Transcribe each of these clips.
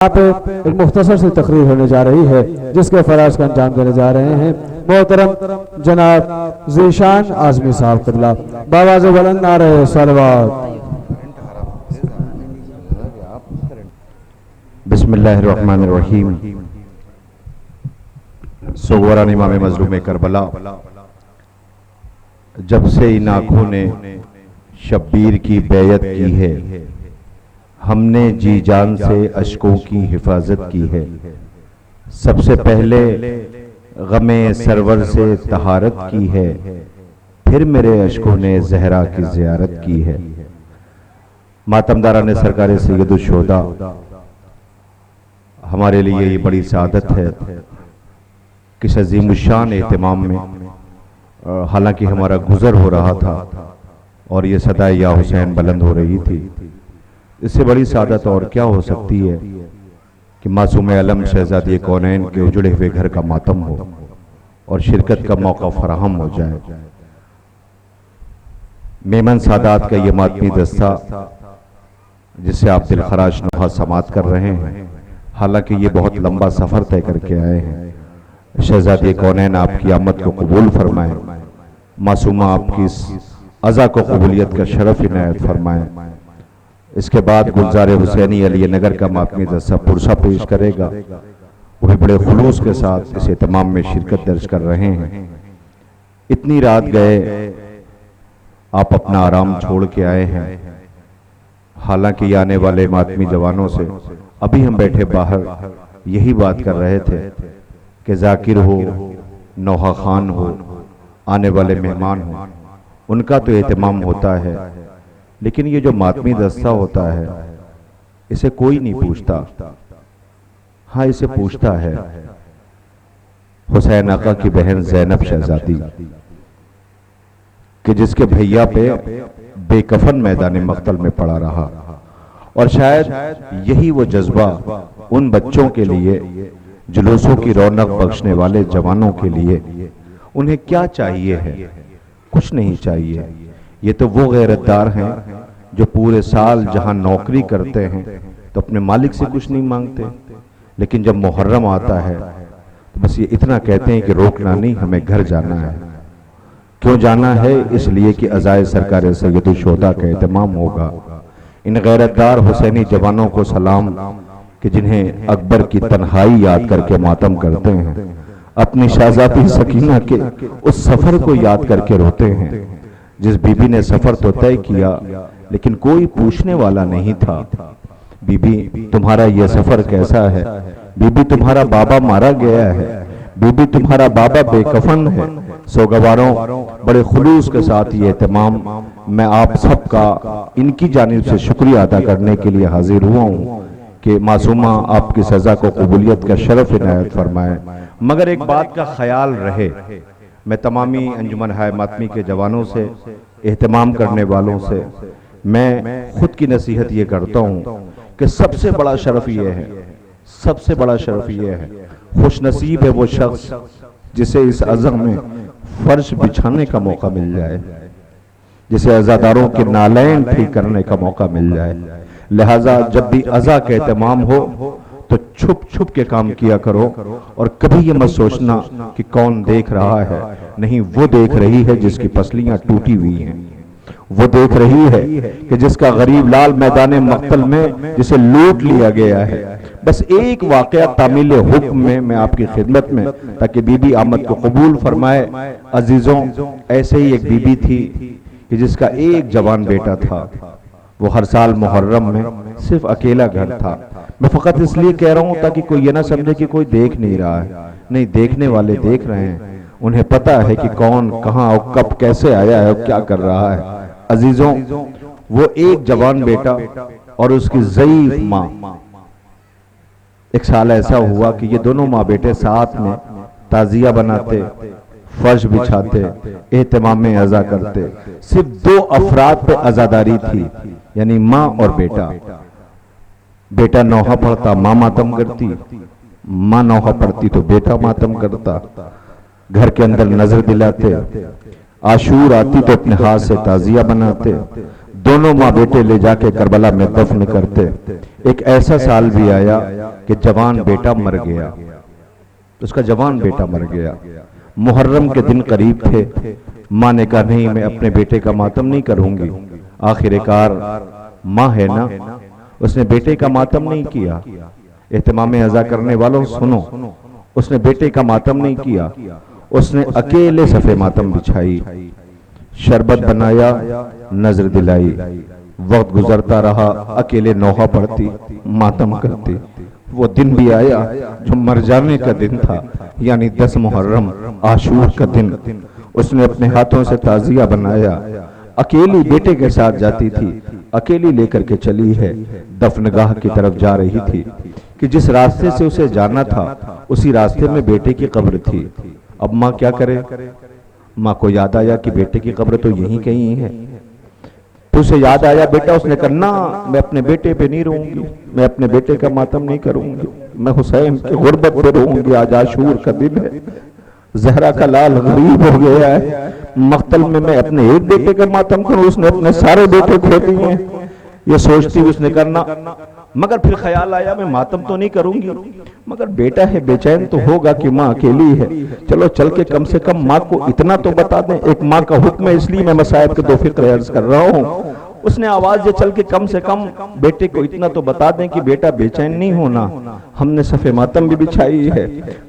یہاں پہ ایک مختصر سی تقریر ہونے جا رہی ہے جس کے فرائض کا انجام دینے جا رہے ہیں محترم جناب ذیشان اعظمی صاحب قبلہ باواز بلند نعرہ صلوات۔ بسم اللہ الرحمن الرحیم۔ سووران امام مظلوم کربلا، جب سے ان آنکھوں نے شبیر کی بیعت کی ہے، ہم نے جی جان سے اشکوں کی حفاظت کی ہے۔ سب سے پہلے غم سرور سے طہارت کی ہے، پھر میرے اشکوں نے زہرا کی زیارت کی ہے۔ ماتمداران سرکار سید الشہداء، ہمارے لیے یہ بڑی سعادت ہے کہ اس عظیم الشان اہتمام میں حالانکہ ہمارا گزر ہو رہا تھا اور یہ صدائے یا حسین بلند ہو رہی تھی، اس سے بڑی سعادت اور کیا ہو سکتی ہے کہ معصوم علم شہزادی کونین کے اجڑے ہوئے گھر کا ماتم ہو اور شرکت کا موقع فراہم ہو جائے۔ میمن سادات کا یہ ماتمی دستہ جس سے آپ دلخراش نوحہ سماعت کر رہے ہیں، حالانکہ یہ بہت لمبا سفر طے کر کے آئے ہیں۔ شہزادی کونین آپ کی آمد کو قبول فرمائیں، معصومہ آپ کی اس عزا کو قبولیت کا شرف عنایت فرمائیں۔ اس کے بعد گلزار حسینی علی نگر کا ماتمی دستہ پرسہ پیش کرے گا، وہ بھی بڑے خلوص کے ساتھ اس اہتمام میں شرکت درج کر رہے ہیں۔ اتنی رات گئے آپ اپنا آرام چھوڑ کے آئے ہیں، حالانکہ یہ آنے والے ماتمی جوانوں سے ابھی ہم بیٹھے باہر یہی بات کر رہے تھے کہ ذاکر ہو، نوحہ خان ہو، آنے والے مہمان ہو، ان کا تو اہتمام ہوتا ہے، لیکن یہ جو ماتمی دستہ ہوتا ہے اسے کوئی نہیں پوچھتا۔ ہاں اسے پوچھتا ہے حسین آقا کی بہن زینب شہزادی کہ جس کے بھیا پہ بے کفن میدان مقتل میں پڑا رہا، اور شاید یہی وہ جذبہ ان بچوں کے لیے، جلوسوں کی رونق بخشنے والے جوانوں کے لیے انہیں کیا چاہیے ہے؟ کچھ نہیں چاہیے۔ یہ تو وہ غیرتدار ہیں جو پورے سال جہاں نوکری کرتے ہیں تو اپنے مالک سے کچھ نہیں مانگتے، لیکن جب محرم آتا ہے تو بس یہ اتنا کہتے ہیں کہ روکنا نہیں، ہمیں گھر جانا ہے۔ کیوں جانا ہے؟ اس لیے کہ عزائے سرکار سید الشہداء کا اہتمام ہوگا۔ ان غیرتدار حسینی جوانوں کو سلام کہ جنہیں اکبر کی تنہائی یاد کر کے ماتم کرتے ہیں، اپنی شہزادی سکینہ کے اس سفر کو یاد کر کے روتے ہیں جس بی بی نے سفر تو طے کیا لیکن کوئی پوچھنے والا نہیں تھا۔ بی بی تمہارا یہ سفر کیسا ہے؟ بی بی تمہارا بابا مارا گیا ہے، بی بی تمہارا بابا بے کفن ہے۔ سوگواروں، بڑے خلوص کے ساتھ یہ اہتمام میں آپ سب کا ان کی جانب سے شکریہ ادا کرنے کے لیے حاضر ہوا ہوں کہ معصومہ آپ کی سزا کو قبولیت کا شرف عنایت فرمائے۔ مگر ایک بات کا خیال رہے، میں تمامی انجمن ہائے ماتمی کے جوانوں سے، اہتمام کرنے والوں سے میں خود کی نصیحت یہ کرتا ہوں کہ سب سے بڑا شرف یہ ہے، سب سے بڑا شرف یہ ہے، خوش نصیب ہے وہ شخص جسے اس عزم میں فرش بچھانے کا موقع مل جائے، جسے عزاداروں کے نالین ٹھیک کرنے کا موقع مل جائے۔ لہٰذا جب بھی عزا کا اہتمام ہو تو چھپ چھپ کے کام کیا کرو، اور کبھی یہ مت سوچنا کہ کون دیکھ رہا ہے، نہیں، وہ دیکھ رہی ہے جس کی پسلیاں ٹوٹی ہوئی ہیں، وہ دیکھ رہی ہے کہ جس کا غریب لال میدان مقتل میں جسے لوٹ لیا گیا ہے۔ بس ایک واقعہ تعمیل حکم میں آپ کی خدمت میں، تاکہ بی بی آمد کو قبول فرمائے۔ عزیزوں، ایسے ہی ایک بی بی تھی کہ جس کا ایک جوان بیٹا تھا، وہ ہر سال محرم میں صرف اکیلا گھر تھا۔ میں فقط اس لیے کہہ رہا ہوں تاکہ کوئی یہ نہ سمجھے کہ کوئی دیکھ نہیں رہا ہے، نہیں، دیکھنے والے دیکھ رہے ہیں، انہیں پتا ہے کہ کون کہاں اور کب کیسے آیا ہے اور کیا کر رہا ہے۔ عزیزوں، وہ ایک جوان بیٹا اور اس کی ضعیف ماں، ایک سال ایسا ہوا کہ یہ دونوں ماں بیٹے ساتھ میں تعزیہ بناتے، فرش بچھاتے، اہتمام میں عزا کرتے۔ صرف دو افراد پہ عزاداری تھی، یعنی ماں اور بیٹا۔ بیٹا نوحہ پڑھتا، ماں ماتم کرتی، ماں نوحہ پڑھتی تو بیٹا ماتم کرتا۔ گھر کے اندر نظر دلاتے، عاشور آتی تو اپنے ہاتھ سے تعزیہ بناتے، دونوں ماں بیٹے لے جا کے کربلا میں دفن کرتے۔ ایک ایسا سال بھی آیا کہ جوان بیٹا مر گیا، اس کا جوان بیٹا مر گیا۔ محرم کے دن قریب تھے، ماں نے کہا نہیں میں اپنے بیٹے کا ماتم نہیں کروں گی۔ آخر کار ماں ہے نا، اس نے بیٹے کا ماتم نہیں کیا۔ اہتمام عزا کرنے والوں سنو، اس نے بیٹے کا ماتم نہیں کیا، اس نے اکیلے صفے ماتم بچھائی، شربت بنایا، نظر دلائی، وقت گزرتا رہا، اکیلے نوحہ پڑھتی، ماتم کرتی۔ وہ دن بھی آیا جو مر جانے کا دن تھا، یعنی 10 محرم عاشور کا دن۔ اس نے اپنے ہاتھوں سے تعزیہ بنایا، اکیلی بیٹے کے ساتھ جاتی تھی، اکیلی لے کر کے چلی ہے، دفنگاہ کی طرف جا رہی تھی کہ جس راستے سے اسے جانا تھا اسی راستے میں بیٹے کی قبر تھی۔ اب ماں کیا کرے؟ ماں کو یاد آیا کہ بیٹے کی قبر تو یہیں کہیں ہے۔ تو اسے یاد آیا بیٹا، اس نے کہا نا میں اپنے بیٹے پہ نہیں رہوں گی، میں اپنے بیٹے کا ماتم نہیں کروں گی، میں حسین کی غربت پہ رہوں گی۔ آج عاشور کا دن ہے، زہرا کا لال غریب ہو گیا ہے، مقتل میں اپنے ایک بیٹے کا ماتم کروں، اس نے اپنے سارے بیٹے کھو دیے ہیں۔ یہ سوچتی اس نے کرنا، مگر پھر خیال آیا میں ماتم تو نہیں کروں گی، مگر بیٹا ہے بے چین تو ہوگا کہ ماں اکیلی ہے، چلو چل کے کم سے کم ماں کو اتنا تو بتا دیں۔ ایک ماں کا حکم ہے، اس لیے میں مصائب کے دو فکر عرض کر رہا ہوں۔ اس نے آواز یہ چل کے کم سے کم بیٹے کو اتنا تو بتا دیں کہ بیٹا بے چین نہیں ہونا، ہم نے صفے ماتم بھی بچھائی ہے،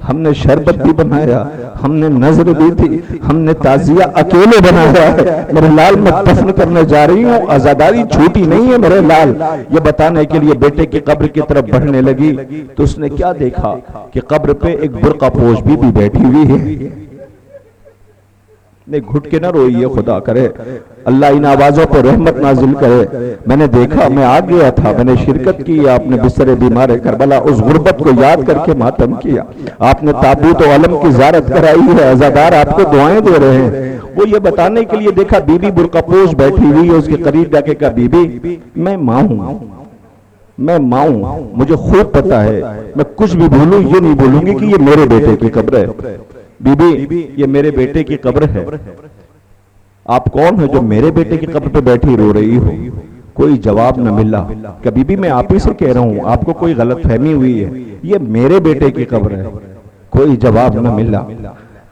ہم نے شربت بھی بنایا، ہم نے نظر دی تھی، ہم نے تعزیہ اکیلے بنایا ہے، میرے لال میں دفن کرنے جا رہی ہوں، عزاداری چھوٹی نہیں ہے میرے لال۔ یہ بتانے کے لیے بیٹے کی قبر کی طرف بڑھنے لگی تو اس نے کیا دیکھا کہ قبر پہ ایک برقع پوش بھی بیٹھی ہوئی ہے۔ نہیں گھٹ کے نہ روئیے، خدا کرے اللہ ان آوازوں پر رحمت نازل کرے۔ میں نے دیکھا، میں آ گیا تھا، میں نے شرکت کی، آپ نے بستر بیمار کربلا اس غربت کو یاد کر کے ماتم کیا، آپ نے تابوت و علم کی زیارت کرائی ہے، عزادار آپ کو دعائیں دے رہے ہیں۔ وہ یہ بتانے کے لیے دیکھا بی بی برقع پوش بیٹھی ہوئی ہے، اس کے قریب جا کے کہا بی بی میں ماں ہوں، میں ماں ہوں، مجھے خوب پتا ہے، میں کچھ بھی بھولوں یہ نہیں بولوں گی کہ یہ میرے بیٹے کی قبر ہے۔ بی بی یہ میرے بیٹے کی قبر ہے، آپ کون ہو جو میرے بیٹے کی قبر پہ بیٹھی رو رہی ہو؟ کوئی جواب نہ ملا کہ بی بی میں آپ ہی سے کہہ رہا ہوں، آپ کو کوئی غلط فہمی ہوئی ہے، یہ میرے بیٹے کی قبر ہے۔ کوئی جواب نہ ملا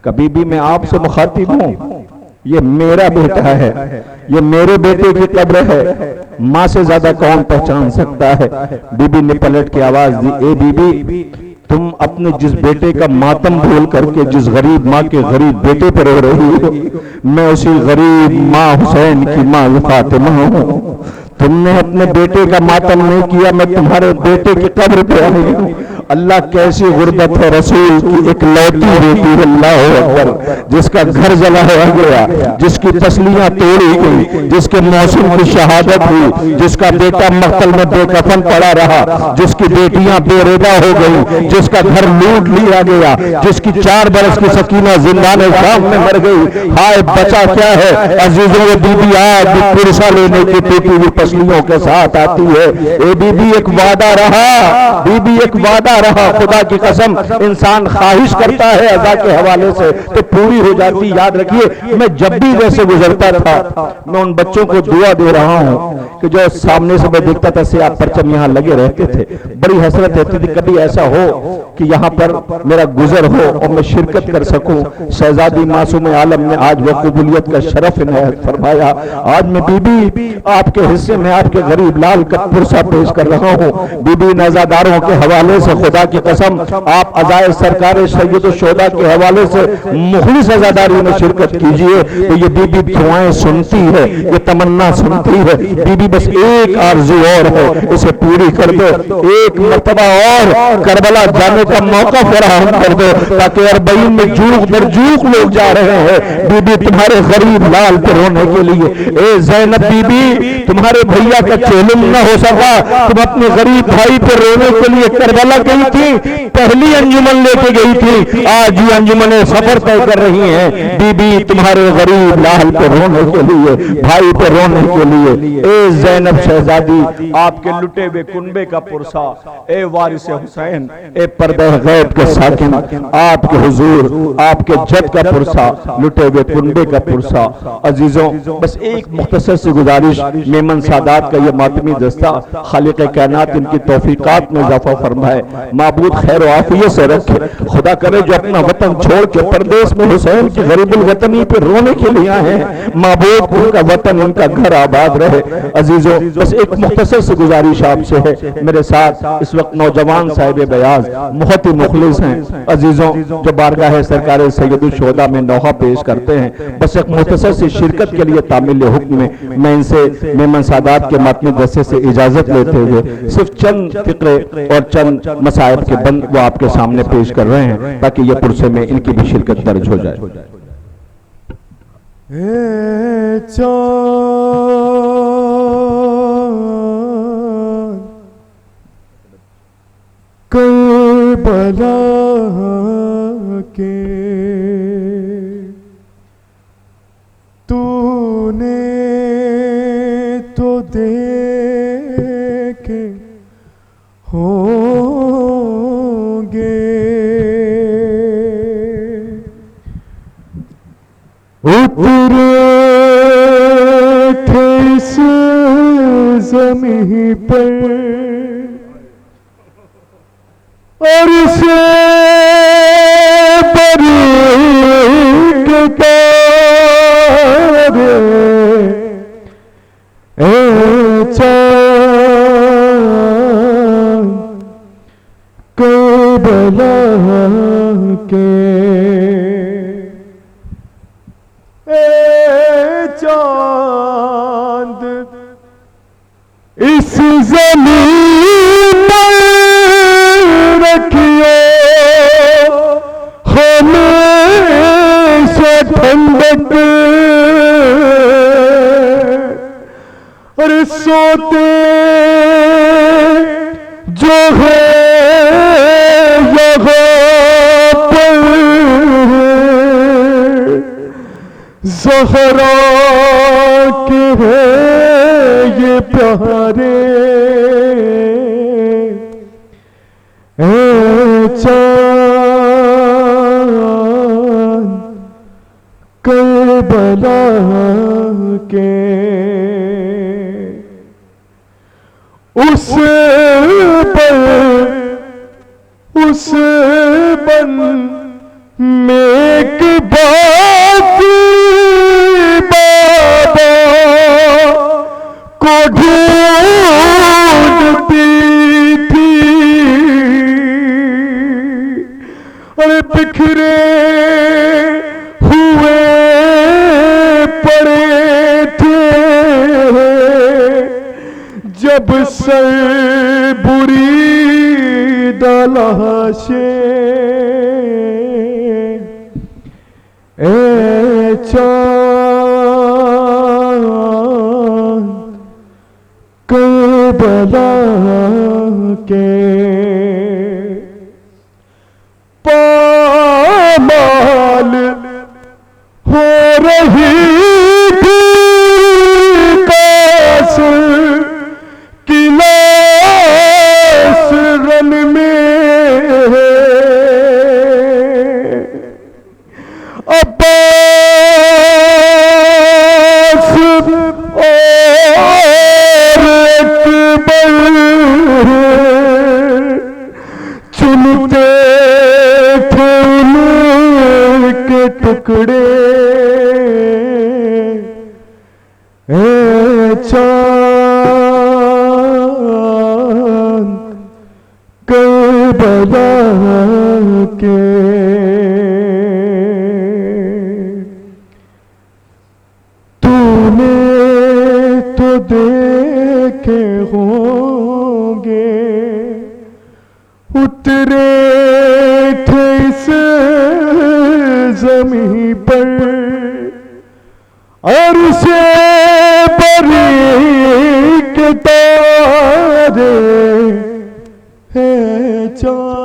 کہ بی بی میں آپ سے مخاطب ہوں، یہ میرا بیٹا ہے، یہ میرے بیٹے کی قبر ہے، ماں سے زیادہ کون پہچان سکتا ہے؟ بی بی نے پلٹ کے آواز دی، اے بی بی تم اپنے جس بیٹے کا ماتم بھول کر کے جس غریب ماں کے غریب بیٹے پر رو رہی ہو، میں اسی غریب ماں حسین کی ماں فاطمہ ہوں۔ تم نے اپنے بیٹے کا ماتم نہیں کیا، میں تمہارے بیٹے کی قبر پہ آئی ہوں۔ اللہ کیسی غربت ہے، رسول کی ایک لوٹی بیٹی، اللہ اکبر، جس کا گھر جلایا گیا، جس کی تسلیاں توڑی گئی، جس کے موسم کی شہادت ہوئی، جس کا بیٹا مقتل میں بے کفن پڑا رہا، جس کی بیٹیاں بے ردا ہو گئی، جس کا گھر لوٹ لیا گیا، جس کی 4 برس کی سکینہ زندان شام میں مر گئی۔ ہائے بچا کیا ہے عزیزوں، یہ بی بی آج بھی پرسہ لینے کی ٹوٹی ہوئی پسلیوں کے ساتھ آتی ہے۔ اے بی بی ایک وعدہ رہا، بی بی ایک وعدہ رہا، خدا کی قسم انسان خواہش کرتا ہے عزا کے حوالے سے تو پوری ہو جاتی۔ یاد رکھیے میں جب بھی ویسے گزرتا تھا، میں ان بچوں کو دعا دے رہا ہوں کہ جو سامنے سے میں دیکھتا تھا سیاہ پرچم یہاں لگے رہتے تھے، بڑی حسرت ہوتی تھی کبھی ایسا ہو کہ یہاں پر میرا گزر ہو اور میں شرکت کر سکوں۔ شہزادی معصوم عالم نے آج وہ قبولیت کا شرف عنایت فرمایا۔ آج میں بی بی آپ کے حصے میں آپ کے غریب لال کا پرسہ پیش کر رہا ہوں۔ بی بی نازاداروں کے حوالے سے خدا کی قسم آپ عزائے سرکار سید الشہداء کے حوالے سے مخلص عزاداری میں شرکت کیجئے تو یہ بی بی دعائیں سنتی ہے، یہ تمنا سنتی ہے۔ بی بی بس ایک آرزو اور ہے، اسے پوری کر دو، ایک مرتبہ اور کربلا جانے کا موقع فراہم کر دو تاکہ 40 میں جوق در جوق لوگ جا رہے ہیں۔ بی بی تمہارے غریب لال پر رونے کے لیے، اے زینب بی بی تمہارے بھیا کا چیلم نہ ہو سکا، تم اپنے غریب بھائی پر رونے کے لیے کربلا گئی گئی تھی، پہلی انجمن لے کے گئی تھی، آج یہ انجمنیں سفر طے کر رہی ہیں، بی بی تمہارے غریب لاحل پہ رونے کے لیے، بھائی پہ رونے کے لیے۔ اے زینب شہزادی، آپ کے لٹے ہوئے کنبے کا پرسا، اے وارث حسین، اے پردہ غیب کے ساکن، آپ کے حضور، آپ کے جد کا پرسا، لٹے ہوئے کنبے کا پرسا۔ عزیزوں، بس ایک مختصر سی گزارش، میمن سادات کا یہ ماتمی دستہ، خالق کائنات ان کی توفیقات میں اضافہ فرمائے، معبود خیر و عافیت سے رکھے۔ خدا کرے جو اپنا وطن چھوڑ کے پردیس میں حسین کی غریب الوطنی پہ رونے کے لیے آئے ہیں، معبود ان کا وطن، ان کا گھر آباد رہے۔ عزیزوں، بس ایک مختصر سی گزارش آپ سے ہے، میرے ساتھ اس وقت نوجوان صاحب بیاض بہت ہی مخلص ہیں، عزیزوں، جو بارگاہ سرکار سید الشہداء میں نوحہ پیش کرتے ہیں، بس ایک مختصر سی شرکت کے لیے تعمیل حکم میں ان سے میمن سادات کے ماتمی دستے سے اجازت لیتے ہوئے صرف چند فقرے اور چند مصائب کے بند وہ آپ کے سامنے پیش کر رہے ہیں تاکہ یہ پرسے میں ان کی بھی شرکت درج ہو جائے۔ اے چاند کربلا کے تو نے تو دیکھے ہوں گے، اترے تھے اس زمین پر اور اسے بریک تارے، اے چاند کربلا کے، اے چاند اس زمین پر رکھیے ہمیشہ ٹھنڈک، اور سوتے جو ہے یہاں پر زہرا کے ہے یہ پیارے، اے چاند کربلا کے، اس بن میں ایک بات بابا کو ڈھونڈتی تھی، اور بکھرے ہوئے پڑے تھے جب سر بری لاشیں، اے چاند کربلا کے، پامال ہو رہی تھی قاصر کی لاش رن میں، عباس اور اکبر چنتے تھے ان کے ٹکڑے، اے چاند کربلا کے، تو نے تو دیکھے ہوں گے، اترے تھے اس زمین پر اور اسے بریک تارے، اے چاند